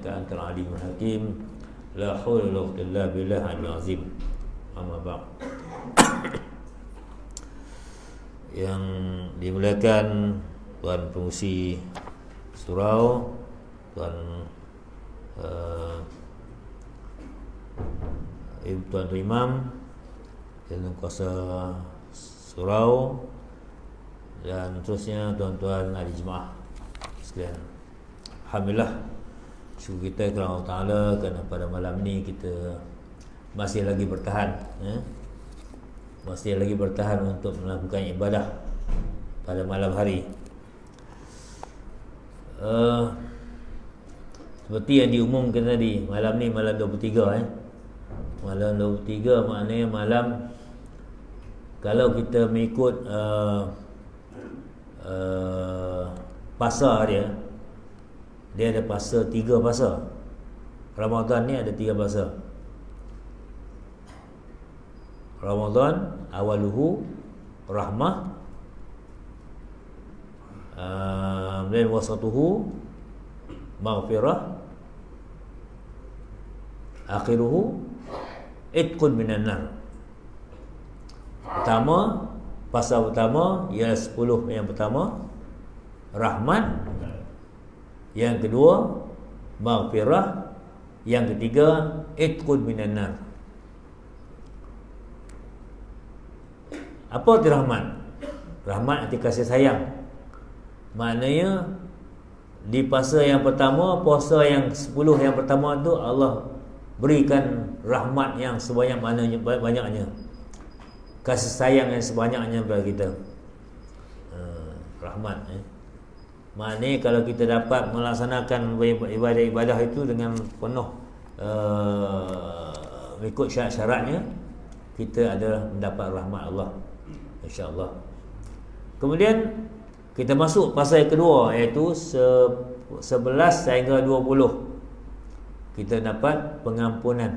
innaka antal alimul hakim. La haula wala quwwata illa billahil azim. Amma ba'd. Yang dimuliakan Tuan Pengurusi Surau, Tuan Tuan Imam, Tuan Kuasa Surau, dan terusnya tuan-tuan ahli jemaah sekalian. Alhamdulillah, syukur kita kepada Allah Ta'ala kerana pada malam ni kita masih lagi bertahan, masih lagi bertahan untuk melakukan ibadah pada malam hari. Seperti yang diumumkan tadi, malam ni malam 23 malam 23 maknanya malam, kalau kita mengikut pasar dia ada pasar, 3 pasar. Ramadan ni ada 3 pasar. Ramadan awaluhu rahmah, dan wasatuhu maghfirah, akhiruhu itqun minan nar. Pertama, pasal pertama ialah 10 yang pertama rahmat, yang kedua maghfirah, yang ketiga itqun minan nar. Apa itu rahmat? Rahmat arti kasih sayang. Maknanya di puasa yang pertama, puasa yang 10 yang pertama tu Allah berikan rahmat yang banyaknya, kasih sayang yang sebanyaknya kepada kita. Rahmat. Maknanya kalau kita dapat melaksanakan ibadah-ibadah itu dengan penuh ikut syarat-syaratnya, kita adalah mendapat rahmat Allah, insya-Allah. Kemudian kita masuk pasal yang kedua, iaitu 11 sehingga 20. Kita dapat pengampunan.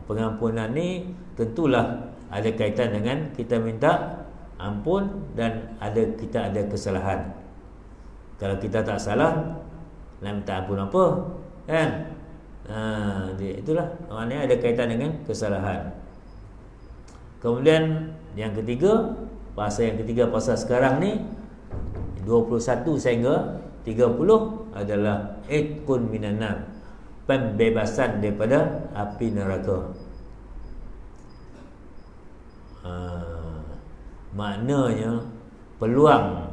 Pengampunan ni tentulah ada kaitan dengan kita minta ampun dan kita ada kesalahan. Kalau kita tak salah, nak minta ampun apa? Kan? Itulah maknanya ada kaitan dengan kesalahan. Kemudian yang ketiga, pasal yang ketiga, pasal sekarang ni 21 sehingga 30 adalah itqun minan nar, pembebasan daripada api neraka. Maknanya peluang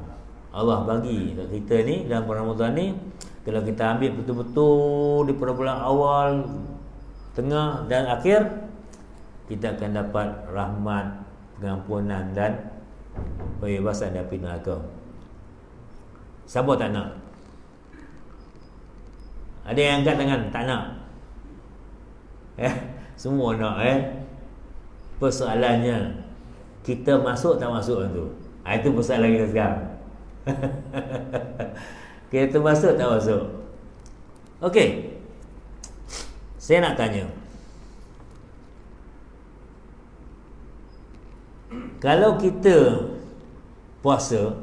Allah bagi kat kita ni dalam Ramadan ni, kalau kita ambil betul-betul di bulan awal, tengah dan akhir, kita akan dapat rahmat, pengampunan dan pembebasan dari api neraka. Siapa tak nak? Ada yang angkat tangan tak nak? Semua nak. Persoalannya, kita masuk tak masuk tu? Itu persoalan kita sekarang. Kita masuk tak masuk? Okey, saya nak tanya, kalau kita puasa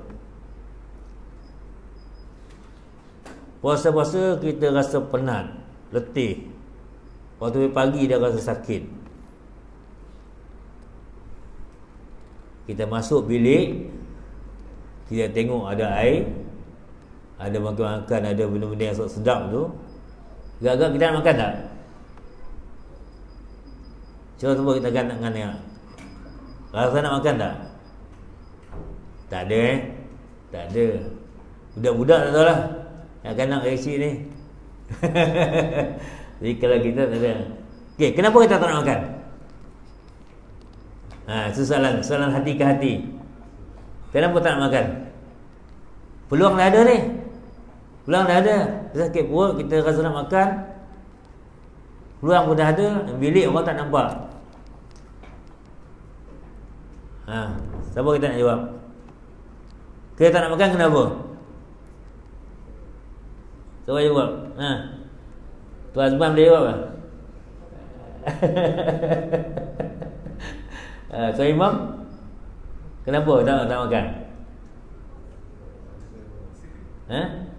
kita rasa penat, letih, waktu pagi dah rasa sakit, kita masuk bilik, kita tengok ada air, ada makan, ada benda-benda yang sedap tu, agak-agak kita nak makan tak? Cuba kita nak tengok, rasa nak makan tak? Tak ada. Tak ada. Budak-budak tak tahu lah, nak reaksi ni. Jadi kalau kita tak ada. Okey, kenapa kita tak nak makan? Soalan hati ke hati. Kenapa tak nak makan? Peluang dah ada ni. Peluang dah ada. Kita sakit perut, kita rasa nak makan, peluang pun dah ada, bilik orang tak nampak. Siapa kita nak jawab? Kita tak nak makan kenapa? Siapa jawab? Tuan Azman boleh jawab tak? Tuan Imam, kenapa tak makan?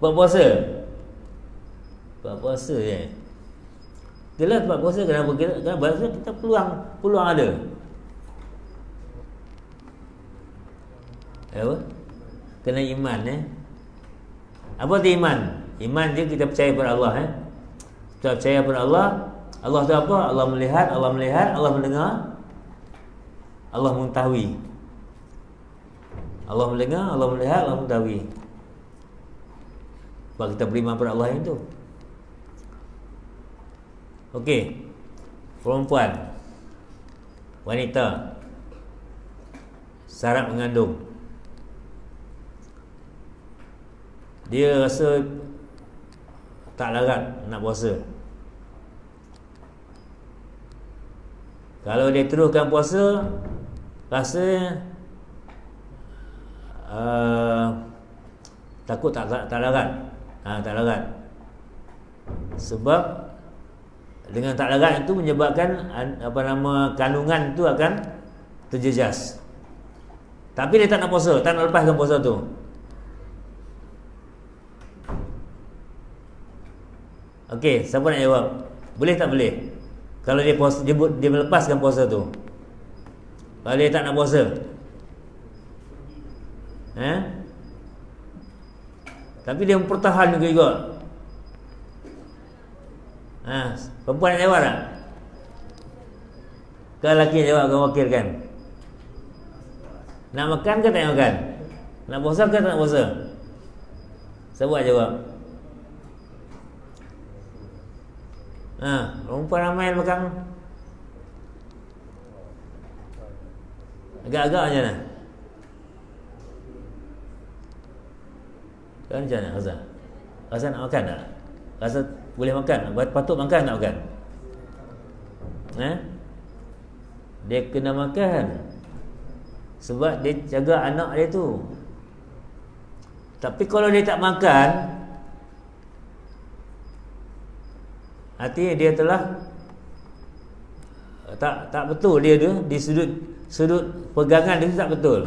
Buat puasa? Buat puasa je. Itulah buat puasa kenapa kita peluang ada. Apa? Kena iman Apa tu iman? Iman dia kita percaya pada Allah Kita percaya pada Allah. Allah tu apa? Allah melihat, Allah mendengar, Allah mengetahui. Allah mendengar, Allah melihat, Allah mengetahui. Sebab kita beriman pada Allah yang tu. Okey. Perempuan, wanita syarat mengandung, dia rasa tak larat nak puasa. Kalau dia teruskan puasa, rasanya takut tak larat. Tak larat. Sebab dengan tak larat itu menyebabkan kandungan itu akan terjejas. Tapi dia tak nak puasa, tak nak lepaskan puasa tu. Okey, siapa nak jawab? Boleh tak boleh? Kalau dia puasa, dia melepaskan puasa tu. Kalau dia tak nak puasa. Tapi dia mempertahan juga. Perempuan nak jawab tak? Kalau lelaki jawab, kau wakilkan. Nak makan ke tak nak makan? Nak puasa ke tak nak puasa? Siapa jawab? Perempuan ramai makan. Agak-agak macam mana? Kan macam mana Razak? Rasa nak makan tak? Rasa boleh makan? Patut makan tak makan? Dia kena makan. Sebab dia jaga anak dia tu. Tapi kalau dia tak makan, artinya dia telah tak betul dia tu di sudut pegangan dia tu tak betul.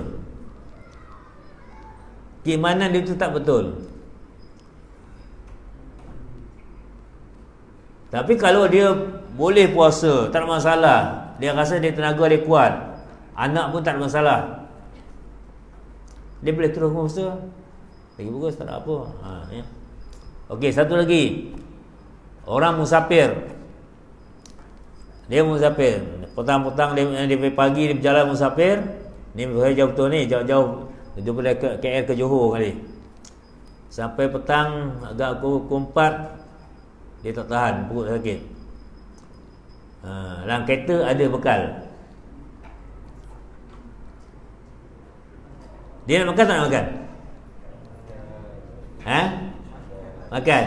Keimanan dia tu tak betul. Tapi kalau dia boleh puasa, tak ada masalah. Dia rasa dia tenaga dia kuat, anak pun tak ada masalah, dia boleh terus puasa. Lagi bagus, tak ada apa. Okey, satu lagi. Orang musafir. Dia musafir. Petang-petang dia pagi dia berjalan musafir. Ni jauh betul ni, jauh-jauh daripada KL ke Johor kali. Sampai petang agak pukul 4 dia tak tahan, perut sakit. Dalam kereta ada bekal. Dia nak makan tak nak makan? Makan.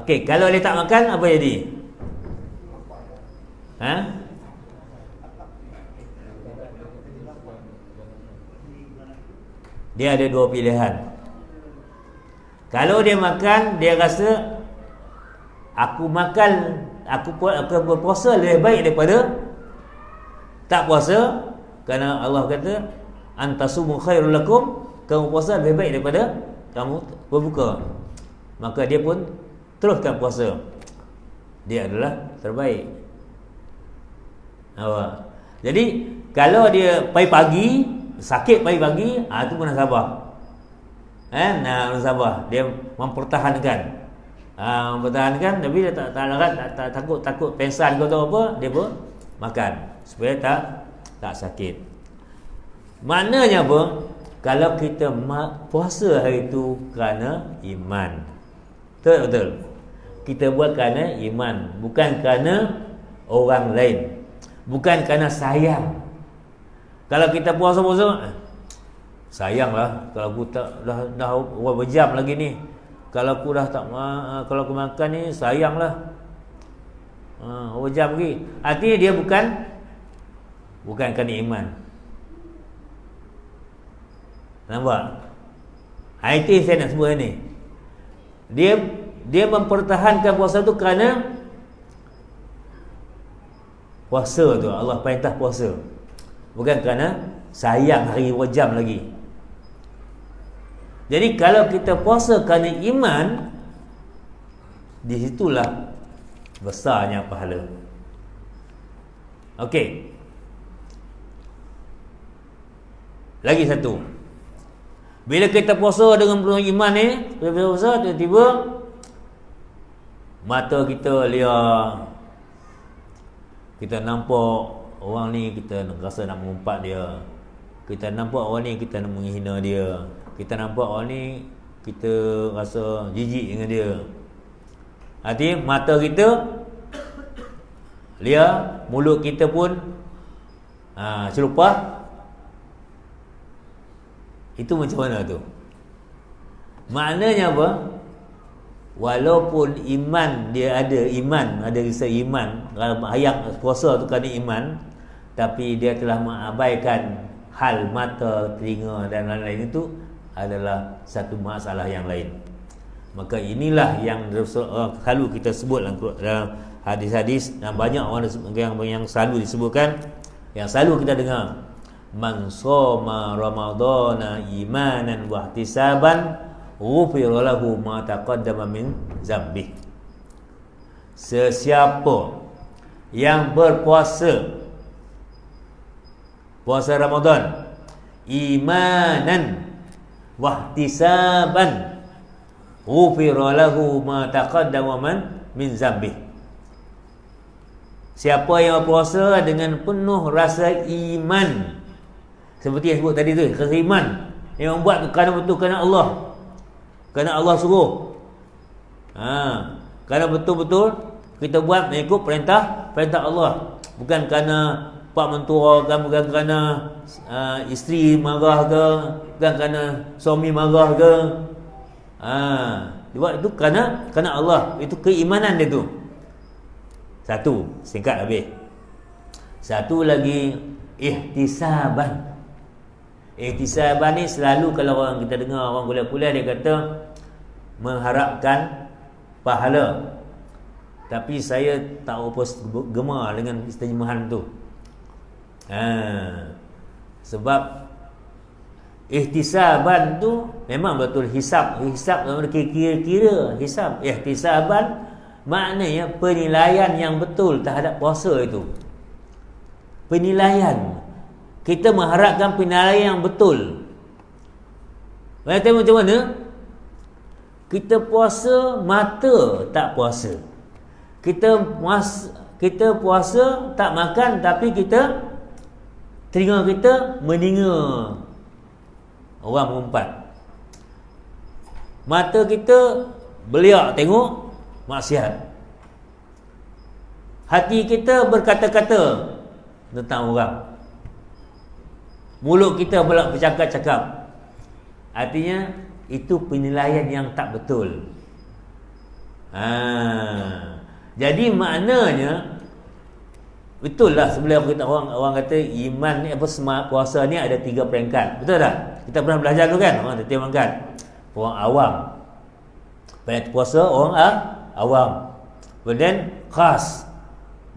Okey, kalau dia tak makan apa jadi? Dia ada dua pilihan. Kalau dia makan, dia rasa aku berpuasa lebih baik daripada tak puasa, kerana Allah kata antasumu khairul lakum, kamu puasa lebih baik daripada kamu berbuka. Maka dia pun teruskan puasa. Dia adalah terbaik. Jadi kalau dia pagi-pagi sakit, pagi-pagi, itu pun nak sabar. Nak sabar. Dia mempertahankan. Tapi dia tak takut pengsan ke apa, dia pun makan supaya tak sakit. Maknanya apa? Kalau kita puasa hari itu kerana iman. Betul. Kita buat kerana iman, bukan kerana orang lain, bukan kerana sayang. Kalau kita puasa-puasa, sayanglah kalau aku dah berapa jam lagi ni. Kalau aku dah kalau aku makan ni, sayanglah. Berapa jam lagi. Artinya dia bukan kerana iman. Nampak? Itu saya nak sebut ni. Dia mempertahankan puasa tu kerana puasa tu Allah perintah puasa, bukan kerana sayang hari wajam lagi. Jadi kalau kita puasa kerana iman, Di situlah besarnya pahala. Okey. Lagi satu. Bila kita puasa dengan penuh iman ni, bila puasa tiba-tiba mata kita liar. Kita nampak orang ni, kita rasa nak mengumpat dia. Kita nampak orang ni, kita nak menghina dia. Kita nampak orang ni, kita rasa jijik dengan dia. Artinya mata kita liar, mulut kita pun celupah. Itu macam mana tu? Maknanya apa? Walaupun iman dia ada, rasa iman, ayat puasa tu kerana iman, tapi dia telah mengabaikan hal mata, telinga dan lain-lain, itu adalah satu masalah yang lain. Maka inilah yang selalu kita sebut dalam hadis-hadis, dan banyak orang yang selalu disebutkan, yang selalu kita dengar, man shoma ramadhana imanan wa ihtisaban ghufira lahu ma taqaddama min dzambi. Sesiapa yang berpuasa puasa Ramadan imanan wa ihtisaban ghufira lahu ma taqaddama min dzambi. Siapa yang berpuasa dengan penuh rasa iman, seperti yang sebut tadi tu, rasa iman yang membuat kerana betul kerana Allah, kerana Allah suruh, kerana betul-betul kita buat mengikut perintah Allah, bukan kerana pak mentua, bukan kerana isteri marah ke, bukan kerana suami marah ke. Dia buat itu kerana Allah. Itu keimanan dia tu. Satu, singkat habis. Satu lagi, ihtisaban. Ihtisaban ni selalu kalau orang kita dengar orang kuliah-kuliah, dia kata mengharapkan pahala. Tapi saya tak apa gemar dengan terjemahan tu. Sebab ihtisaban tu memang betul hisab kira-kira hisab. Ihtisaban maknanya penilaian yang betul terhadap puasa itu. Penilaian. Kita mengharapkan penilaian yang betul. Macam mana? Kita puasa, mata tak puasa. Kita puasa tak makan, tapi telinga kita mendengar orang mengumpat. Mata kita beliak tengok maksiat. Hati kita berkata-kata tentang orang. Mulut kita bercakap-cakap. Artinya itu penilaian yang tak betul. Jadi maknanya betul lah sebelah kita orang kata iman ni puasa ni ada 3 peringkat. Betul tak? Kita pernah belajar dulu kan? Orang ada 3 peringkat. Orang awam. Pada puasa orang awam. Kemudian khas.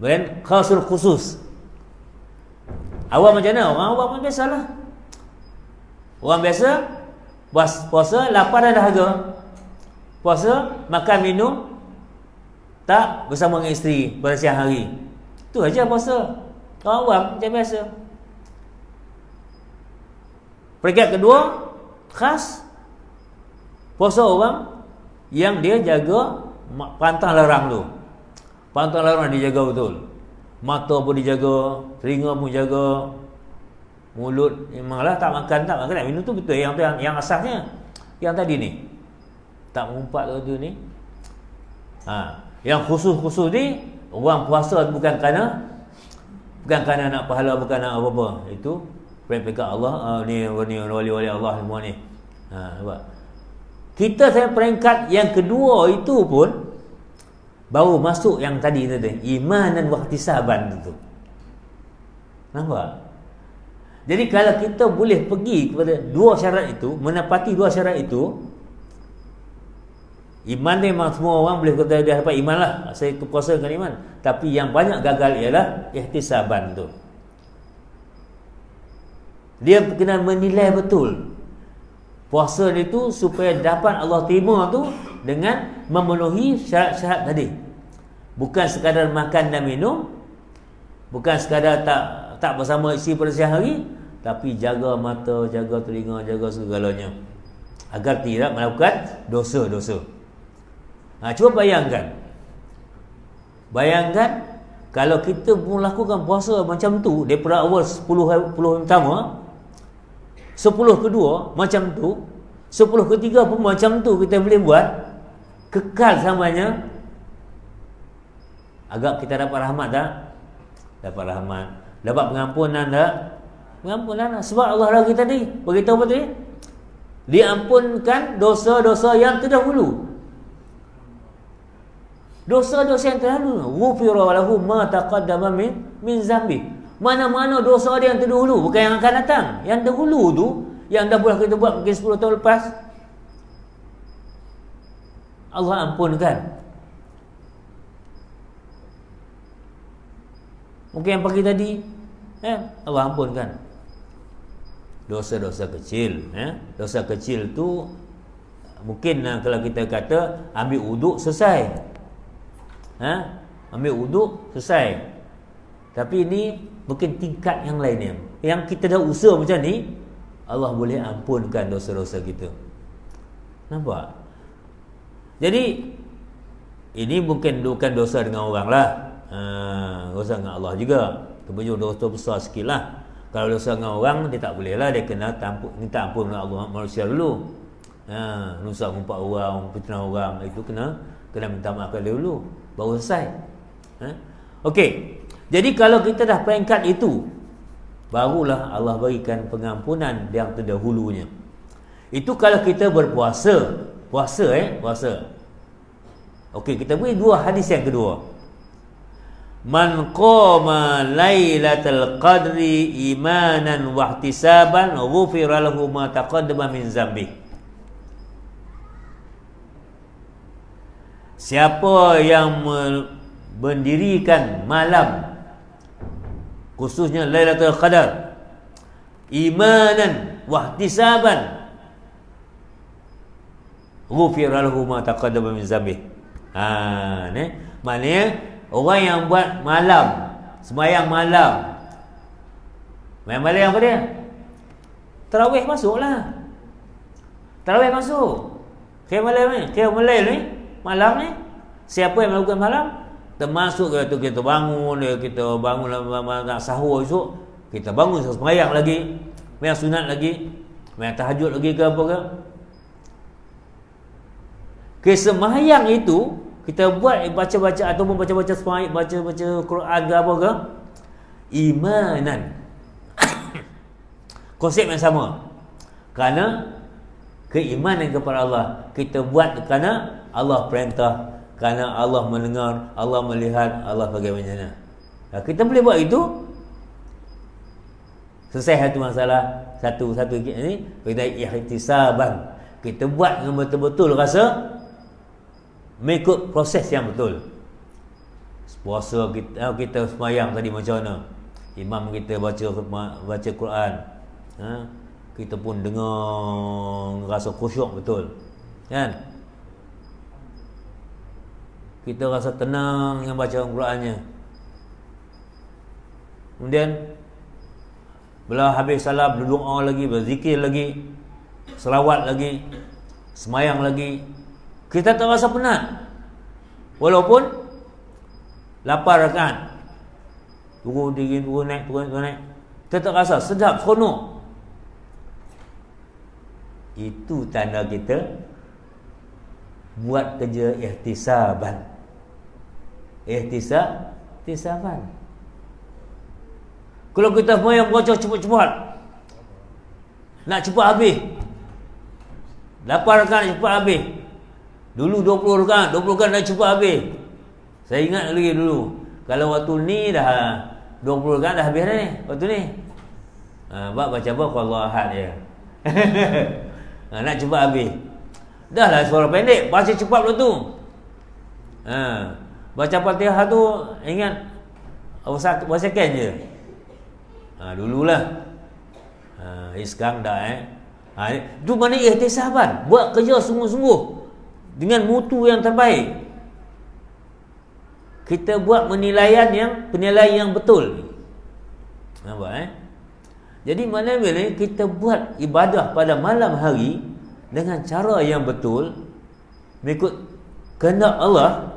Kemudian khasul khusus. Awam macam mana? Orang awam biasa lah. Orang biasa puasa lapar dan dahaga. Puasa makan minum tak bersama dengan isteri pada siang hari. Itu aja puasa. Orang awam macam biasa. Peringkat kedua, khas. Puasa orang yang dia jaga pantang larang tu. Pantang larang dia jaga betul. Mata pun dijaga, telinga pun jaga, mulut memanglah tak makan tak minum tu betul. Yang asasnya yang tadi ni. Tak mengumpat tu ni. Yang khusus-khusus ni orang puasa bukan kerana nak pahala, bukan nak apa-apa. Itu peringkat Allah, ni wali-wali Allah semua ni. Nampak. Kita sampai peringkat yang kedua itu pun baru masuk yang tadi iman dan ihtisaban itu. Nampak? Jadi kalau kita boleh pergi kepada 2 syarat itu, menepati 2 syarat itu, iman ni memang semua orang boleh kata dia dapat iman lah. Saya puasa dengan iman. Tapi yang banyak gagal ialah ihtisaban tu. Dia kena menilai betul. Puasa itu supaya dapat Allah terima tu, dengan memenuhi syarat-syarat tadi. Bukan sekadar makan dan minum, bukan sekadar tak bersama isteri pada siang hari, tapi jaga mata, jaga telinga, jaga segalanya agar tidak melakukan dosa-dosa. Cuba bayangkan kalau kita melakukan puasa macam tu daripada awal 10 pertama, 10 kedua macam tu, 10 ketiga pun macam tu kita boleh buat kekal samanya, agak kita dapat rahmat tak? Dapat rahmat. Dapat pengampunan tak? Pengampunan. Sebab Allah lagi tadi beritahu apa tadi? Diampunkan dosa-dosa yang terdahulu. Dosa-dosa yang terdahulu. Ghufira lahu ma taqaddama min zambi. Mana-mana dosa dia yang terdahulu, bukan yang akan datang. Yang dahulu tu, yang dah boleh kita buat mungkin 10 tahun lepas, Allah ampunkan. Mungkin yang pagi tadi, Allah ampunkan. Dosa-dosa kecil, dosa kecil tu mungkin kalau kita kata ambil wuduk selesai. Ambil wuduk selesai. Tapi ini mungkin tingkat yang lainnya. Yang kita dah usaha macam ni, Allah boleh ampunkan dosa-dosa kita. Nampak? Jadi ini bukan dosa dengan orang lah. Dosa dengan Allah juga. Itu dosa besar sikit lah. Kalau dosa dengan orang, dia tak boleh lah. Dia kena minta ampun dengan Allah manusia dulu. Nusak ngumpat orang, fitnah orang, itu kena minta maafkan dulu, baru selesai. Okey. Jadi kalau kita dah peringkat itu, barulah Allah berikan pengampunan yang terdahulunya. Itu kalau kita berpuasa. Puasa. Okey, kita beri dua hadis yang kedua. Man qama lailatul qadri imanan wa ihtisaban ghufira lahu ma taqaddama min zambi. Siapa yang mendirikan malam, khususnya Lailatul Qadar, imanan wa ihtisaban, ghufira lahu ma taqaddama min zambi. Maknanya orang yang buat malam, sembahyang malam. Malam apa dia? Tarawih masuklah. Tarawih masuk. Qiyamul lail ni, malam ni. Siapa yang melakukan malam, termasuk kita bangun nak sahur esok, kita bangun sembahyang lagi, sembahyang sunat lagi, sembahyang tahajud lagi ke apa ke. Kesembahyang itu kita buat baca-baca ataupun baca-baca sembahyang, baca-baca Quran ke apa ke, imanan. Konsep yang sama. Kerana keimanan kepada Allah, kita buat kerana Allah perintah, kerana Allah mendengar, Allah melihat, Allah bagaimana. Kita boleh buat itu, selesai satu masalah, satu ini kita ihtisaban. Kita buat dengan betul-betul rasa mengikut proses yang betul. Puasa kita sembahyang tadi macam mana? Imam kita baca Quran, kita pun dengar, rasa khusyuk betul, kan? Kita rasa tenang yang baca Qurannya. Kemudian bila habis salam, berdoa lagi, berzikir lagi, selawat lagi, semayang lagi, kita tak rasa penat. Walaupun 8 rakaat, turun naik. Kita tak rasa sedap, seronok. Itu tanda kita buat kerja ihtisaban. Ihtisaban. Kalau kita sembahyang baca cepat-cepat, nak cepat habis, 8 rakaat cepat habis. Dulu 20 rakaat dah cepat habis. Saya ingat lagi dulu, kalau waktu ni dah 20 rakaat dah habis dah ni, waktu ni. Baca apa? Allah Ahad je. Nak cepat habis. Dah lah suara pendek, baca cepat dulu tu. Baca Fatihah tu ingat berapa second je. Dululah. Sekarang dah tu mana ihtisaban, buat kerja sungguh-sungguh. dengan mutu yang terbaik. Kita buat penilaian yang betul. Nampak Jadi mana bila kita buat ibadah pada malam hari dengan cara yang betul, mengikut kehendak Allah,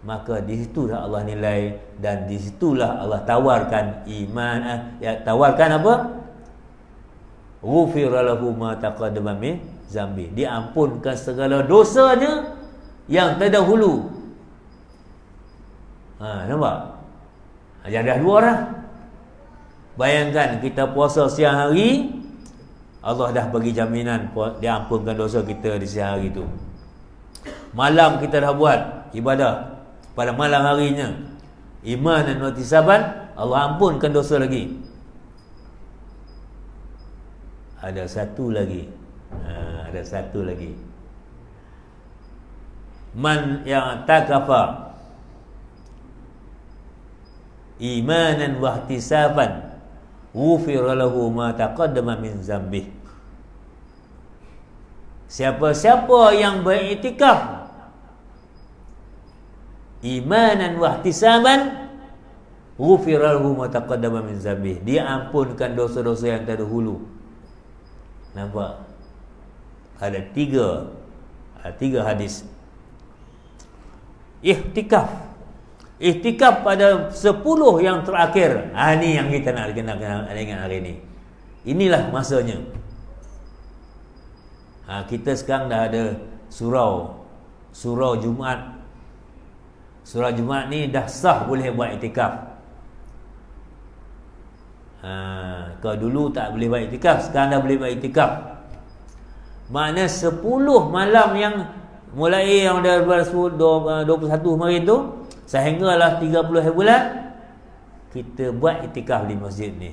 maka di situlah Allah nilai, dan di situlah Allah tawarkan iman. Tawarkan apa? Ghufira lahu ma taqaddama min zambi. Diampunkan segala dosanya yang terdahulu. Nampak? Jadi dah dua orang. Bayangkan kita puasa siang hari, Allah dah bagi jaminan dia ampunkan dosa kita di siang hari tu. Malam kita dah buat ibadah pada malam harinya, iman dan ihtisaban, Allah ampunkan dosa lagi. Ada satu lagi. Man yang takafa imanan wa ihtisaban ghufira lahu ma taqaddama min zambih. Siapa-siapa yang beriktikaf imanan wa ihtisaban ghufira lahu ma taqaddama min zambih, dia ampunkan dosa-dosa yang terdahulu. Nampak? Ada tiga hadis. Ihtikaf pada 10 yang terakhir. Ini yang kita nak ingat hari ini. Inilah masanya. Kita sekarang dah ada surau Jumaat. Surau Jumaat ni dah sah boleh buat iktikaf. Kalau dulu tak boleh buat iktikaf, sekarang dah boleh buat iktikaf. Makna 10 malam yang mulai yang daripada 21 kemarin tu sehinggalah 30 hari bulan, kita buat iktikaf di masjid ni.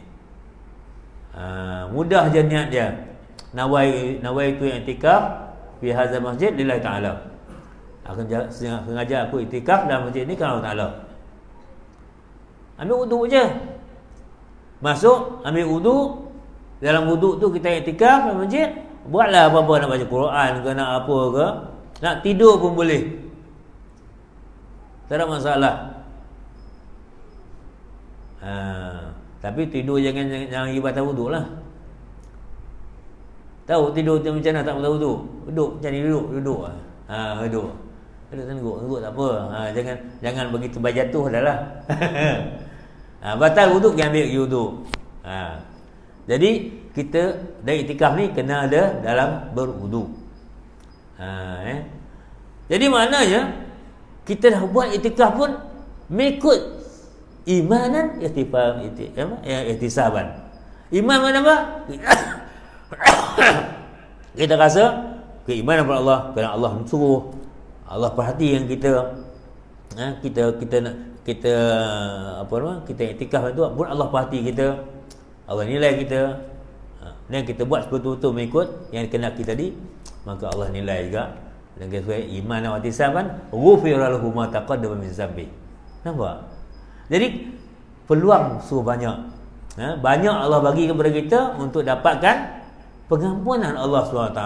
Mudah je niat dia. Nawaitu iktikaf fi hadzal masjid lillahi ta'ala. Akan sengaja aku iktikaf dalam masjid ni kerana Allah Ta'ala. Ambil wuduk je. Masuk, ambil wuduk. Dalam wuduk tu kita iktikaf dalam masjid. Buatlah apa-apa, nak baca Quran ke, nak apa ke, nak tidur pun boleh. Tak ada masalah. Tapi tidur jangan ibadah wuduk lah. Tahu tidur tu macam mana tak tahu wuduk? Duduk macam ni, duduk. Duduk tak apa. Jangan begitu berjatuh dah lah. Batal wuduk, jangan ambil wuduk. Jadi kita dari iktikaf ni kena ada dalam berwuduk. Jadi maknanya kita dah buat iktikaf pun mengikut imanan ihtisaban. Iman mana apa? Kita rasa keimanan kepada Allah, kerana Allah suruh, Allah perhatikan kita. Kita iktikaf itu pun Allah perhati kita, Allah nilai kita. Dan kita buat betul-betul mengikut yang kena kita tadi, maka Allah nilai juga. Dan kita iman dan ihtisaban ghufira lahu ma taqaddama min zambi. Nampak? Jadi peluang banyak. Banyak Allah bagi kepada kita untuk dapatkan pengampunan Allah SWT.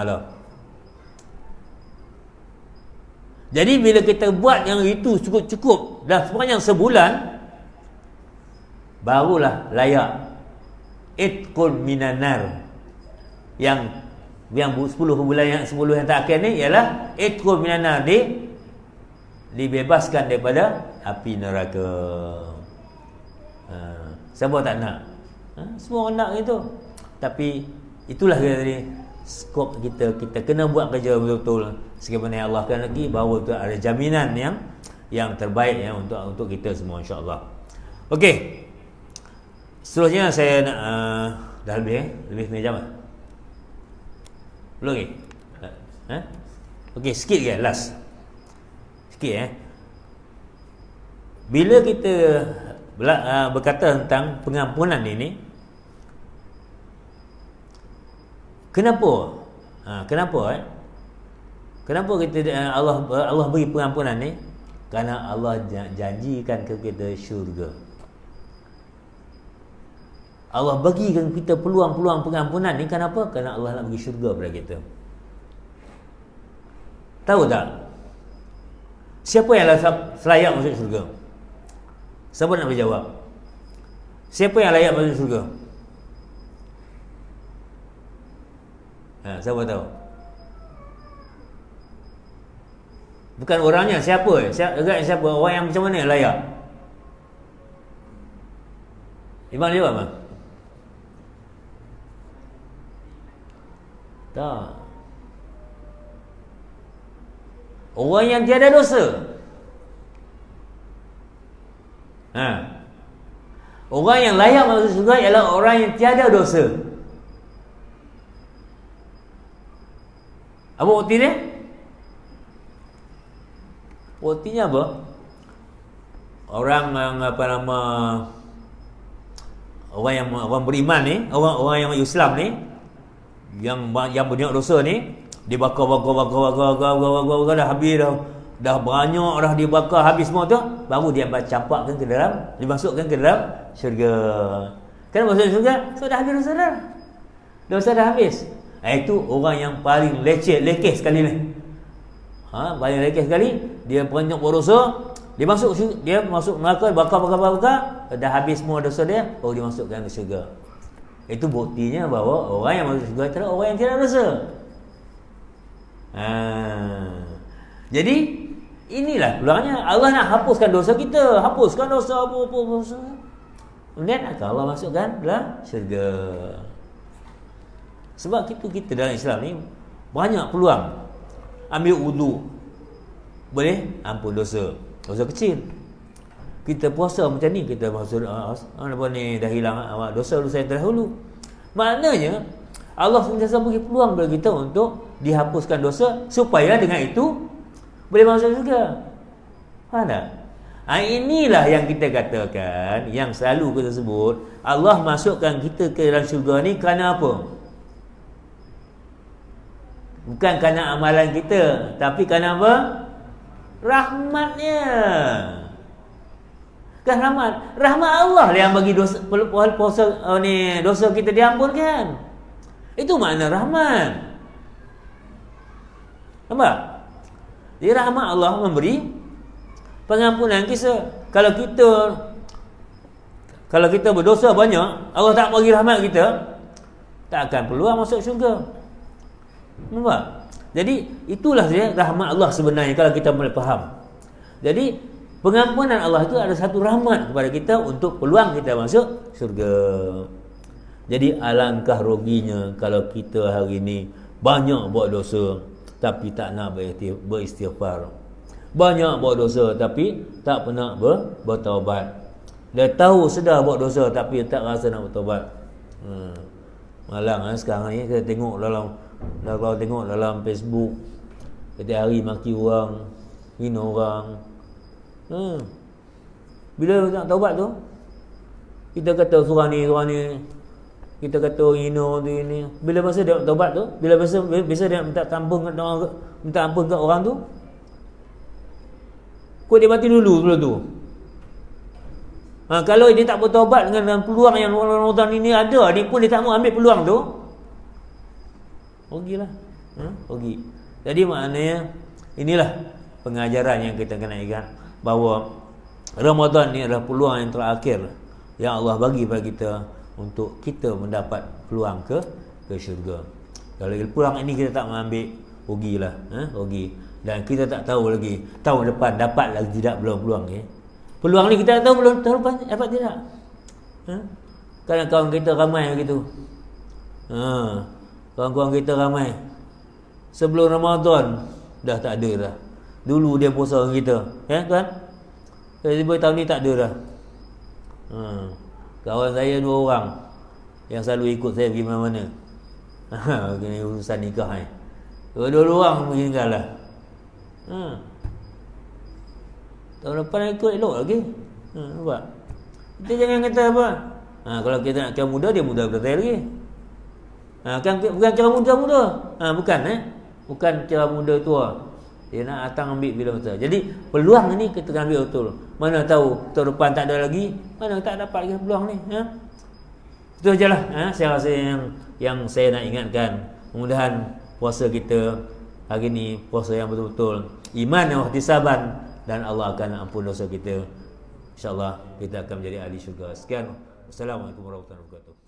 Jadi bila kita buat yang itu cukup-cukup dan sepanjang sebulan, barulah layak itqun minan nar. Yang 10 bulan yang 10 yang terakhir ni ialah itqun minan nar, dibebaskan daripada api neraka. Siapa tak nak? Semua orang nak itu. Tapi itulah tadi skop kita kena buat kerja betul-betul sebagaimana yang Allah kehendaki, bahawa tu ada jaminan yang terbaik untuk kita semua, insya-Allah. Okey. Seterusnya saya nak dah lebih jam. Belum lagi? Okey, sikit ke last. Sikit Bila kita berkata tentang pengampunan ini, kenapa? Kenapa kita Allah beri pengampunan ni? Kerana Allah janjikan ke kita syurga. Allah bagikan kita peluang-peluang pengampunan ni kenapa? Kerana Allah nak bagi syurga kepada kita. Tahu tak? Siapa yang layak masuk syurga? Siapa nak berjawab? Siapa yang layak masuk syurga? Siapa tahu? Bukan orangnya, siapa? Siapa? Orang yang macam mana yang layak? Imam jawab apa? Tak. Orang yang tiada dosa. Orang yang layak masuk syurga ialah orang yang tiada dosa. Apa bukti dia? Buktinya apa? Orang yang orang beriman ni, orang yang Islam ni, yang banyak dosa ni, dibakar dah habis dah banyak dah dibakar habis semua tu, baru dia campakkan ke dalam, dimasukkan ke dalam syurga. Kan masuk syurga? So dah habis dosa dah. Dosa dah habis. Itu orang yang paling lekeh sekali ni. Paling lekeh sekali, dia banyak berdosa, dia masuk neraka, bakar, dah habis semua dosa dia, baru dimasukkan ke syurga. Itu buktinya bahawa orang yang masuk syurga adalah orang yang tidak dosa. Jadi inilah peluangnya. Allah nak hapuskan dosa kita, hapuskan dosa apa dosa. Kemudian akan Allah masukkan dalam syurga. Sebab kita dalam Islam ni banyak peluang. Ambil wudu, boleh ampun dosa kecil. Kita puasa macam ni, kita masuk apa ni, dah hilang dosa-dosa yang terdahulu. Maknanya Allah sentiasa bagi peluang bagi kita untuk dihapuskan dosa, supaya dengan itu boleh masuk syurga. Faham tak? Inilah yang kita katakan, yang selalu kita sebut, Allah masukkan kita ke dalam syurga ni kerana apa? Bukan kerana amalan kita, tapi kerana apa? Rahmatnya. Kan rahmat Allah yang bagi dosa dosa kita diampunkan. Itu makna rahmat. Nampak? Jadi rahmat Allah memberi pengampunan kita. Kalau kita berdosa banyak, Allah tak bagi rahmat kita, tak akan peluang masuk syurga. Nampak? Jadi itulah dia rahmat Allah sebenarnya, kalau kita boleh faham. Jadi pengampunan Allah itu ada satu rahmat kepada kita untuk peluang kita masuk syurga. Jadi alangkah ruginya kalau kita hari ini banyak buat dosa tapi tak nak beristighfar. Banyak buat dosa tapi tak pernah bertaubat. Dia tahu sedar buat dosa tapi tak rasa nak bertaubat. Malang sekarang ni kita tengok dalam Facebook, setiap hari maki orang, hina orang. Bila nak taubat tu, kita kata surah ni, kita kata hina tu ini. Bila masa dia nak taubat tu, bila masa dia minta ampun kat orang tu, kau dia mati dulu sebelum tu. Kalau dia tak bertaubat dengan peluang yang Ramadan ini ada, ni pun dia tak mau ambil peluang tu, rugilah. Rugi. Jadi maknanya inilah pengajaran yang kita kena ingat, bahawa Ramadan ni adalah peluang yang terakhir yang Allah bagi pada kita untuk kita mendapat peluang ke syurga. Kalau peluang ini kita tak mengambil, rugilah. Rugi. Dan kita tak tahu lagi tahun depan dapat lagi tidak belum peluang ni. Peluang ni kita tak tahu belum tahun depan dapat tidak. Kawan-kawan kita ramai begitu. Kawan-kawan kita ramai. Sebelum Ramadan dah tak ada dah. Dulu dia puasa dengan kita, ya tuan? Tiba-tiba tahun ni tak ada dah. Kawan saya 2 orang yang selalu ikut saya pergi mana-mana. Kena urusan nikah ni. 2 orang meninggal lah. Tahun depan ikut elok lagi. Nampak? Kita jangan kata apa. Kalau kita nak kira muda, dia muda betul lagi. Bukan kira muda. Bukan bukan kira muda tua. Dia nak datang ambil bila betul. Jadi peluang ni kita kena ambil betul. Mana tahu tahun depan tak ada lagi, mana tak dapat lagi peluang ni. Itu ajalah saya rasa yang saya nak ingatkan. Mudah-mudahan puasa kita hari ni puasa yang betul-betul, iman yang ihtisaban, dan Allah akan ampun dosa kita. InsyaAllah kita akan menjadi ahli syurga. Sekian. Assalamualaikum warahmatullahi wabarakatuh.